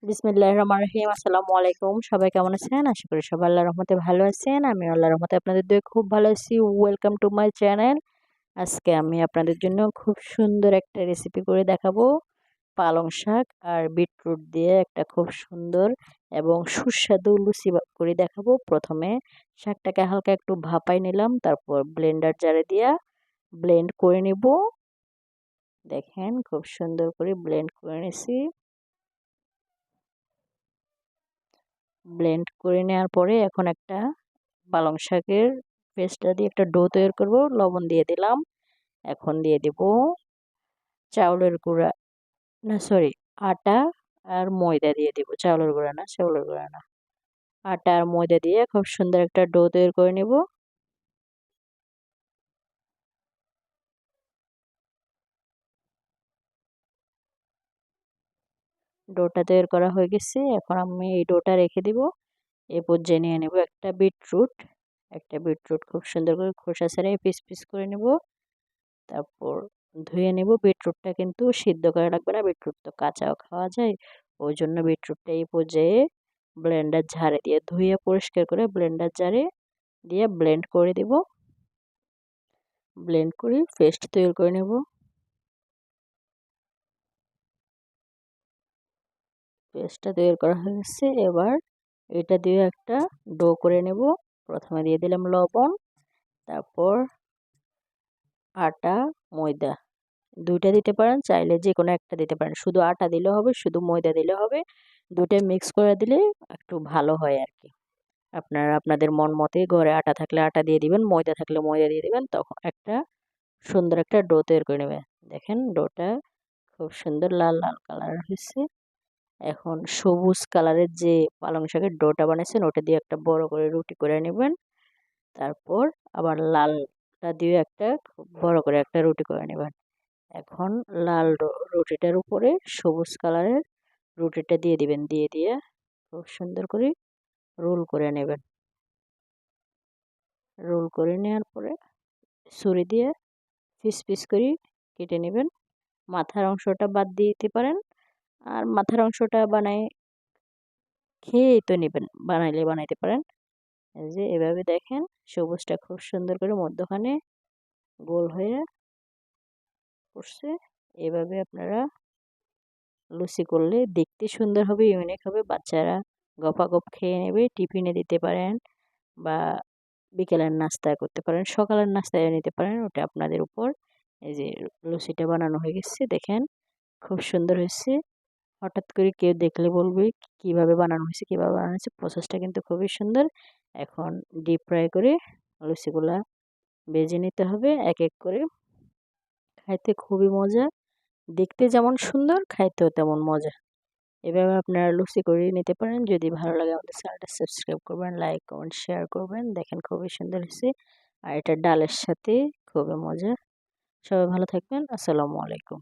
বিসমিল্লাহির রহমানির রহিম। আসসালামু আলাইকুম। সবাই কেমন আছেন? আশা করি সবাই আল্লাহর রহমতে ভালো আছেন। আমি আল্লাহর রহমতে আপনাদের দোয়ায় খুব ভালো আছি। Welcome to my channel. আজকে আমি আপনাদের জন্য খুব সুন্দর একটা রেসিপি করে দেখাবো। পালং শাক আর বিটরুট দিয়ে একটা খুব সুন্দর এবং সুস্বাদু লুচি করে দেখাবো। প্রথমে শাকটাকে হালকা একটু ভাপাই নিলাম, তারপর ব্লেন্ডার জারে দিয়া ব্লেন্ড করে নিব। দেখেন খুব সুন্দর করে ব্লেন্ড করে নিছি। ব্লেন্ড করে নেওয়ার পরে এখন একটা পালং শাকের পেস্টটা দিয়ে একটা ডো তৈরি করব। লবণ দিয়ে দিলাম। এখন দিয়ে দিব চাউলের গুঁড়া, না সরি, আটা আর ময়দা দিয়ে দিব। চাউলের গুঁড়া না, চাউলের গুঁড়া না, আটা আর ময়দা দিয়ে খুব সুন্দর একটা ডো তৈরি করে নেব। ডোটা তৈরি করা হয়ে গেছে। এখন আমি এই ডোটা রেখে দিব। এই পর্যায়ে নিয়ে নেব একটা বিটরুট। একটা বিটরুট খুব সুন্দর করে খোসা ছাড়িয়ে পিস পিস করে নেব। তারপর ধুয়ে নেব। বিটরুটটা কিন্তু সিদ্ধ করা লাগবে না, বিটরুট তো কাঁচাও খাওয়া যায়। ওই জন্য বিটরুটটা এই পর্যায়ে ব্লেন্ডার ঝাড়ে দিয়ে ধুয়ে পরিষ্কার করে ব্লেন্ডার জারে দিয়ে ব্লেন্ড করে দেব। ব্লেন্ড করে পেস্ট তৈরি করে নেব। পেস্টটা তৈরি করা হয়ে গেছে। এবার এটা দিয়ে একটা ডো করে নেব। প্রথমে দিয়ে দিলাম লবণ, তারপর আটা, ময়দা, দুইটা দিতে পারেন, চাইলে যে কোনো একটা দিতে পারেন। শুধু আটা দিলে হবে, শুধু ময়দা দিলে হবে। দুটোই মিক্স করে দিলে একটু ভালো হয় আর কি। আপনারা আপনাদের মন মতে, ঘরে আটা থাকলে আটা দিয়ে দিবেন, ময়দা থাকলে ময়দা দিয়ে দিবেন। তখন একটা সুন্দর একটা ডো তৈরি করে নেবেন। দেখেন ডোটা খুব সুন্দর লাল লাল কালার হয়েছে। এখন সবুজ কালারের যে পালং শাকের ডোটা বানিয়েছেন ওটা দিয়ে একটা বড় করে রুটি করে নেবেন। তারপর আবার লালটা দিয়ে একটা খুব বড় করে একটা রুটি করে নেবেন। এখন লাল রুটিটার উপরে সবুজ কালারের রুটিটা দিয়ে দিবেন। দিয়ে দিয়ে খুব সুন্দর করে রোল করে নেবেন। রোল করে নেওয়ার পরে ছুরি দিয়ে পিস পিস করে কেটে নেবেন। মাথার অংশটা বাদ দিয়ে দিতে পারেন, আর মাথার অংশটা বানাই খেয়েই তো নেবেন, বানাইলে বানাইতে পারেন। এই যে এভাবে দেখেন সবুজটা খুব সুন্দর করে মধ্যখানে গোল হয়ে পড়ছে। এভাবে আপনারা লুচি করলে দেখতে সুন্দর হবে, ইউনিক হবে। বাচ্চারা গপাগপ খেয়ে নেবে। টিফিনে দিতে পারেন বা বিকেলের নাস্তা করতে পারেন, সকালের নাস্তায় নিতে পারেন, ওটা আপনাদের উপর। এই যে লুচিটা বানানো হয়ে গেছে, দেখেন খুব সুন্দর হয়েছে। হঠাৎ করে কেউ দেখলে বলবে কিভাবে বানানো হয়েছে, কিভাবে বানানো হয়েছে। প্রসেসটা কিন্তু খুবই সুন্দর। এখন ডিপ ফ্রাই করে লুচিগুলা ভেজে নিতে হবে এক এক করে। খাইতে খুবই মজা, দেখতে যেমন সুন্দর খাইতেও তেমন মজা। এভাবে আপনারা লুচি করে নিতে পারেন। যদি ভালো লাগে আমাদের চ্যানেলটা সাবস্ক্রাইব করবেন, লাইক কমেন্ট শেয়ার করবেন। দেখেন খুবই সুন্দর হয়েছে, আর এটা ডালের সাথে খুবই মজা। সবাই ভালো থাকবেন। আসসালামু আলাইকুম।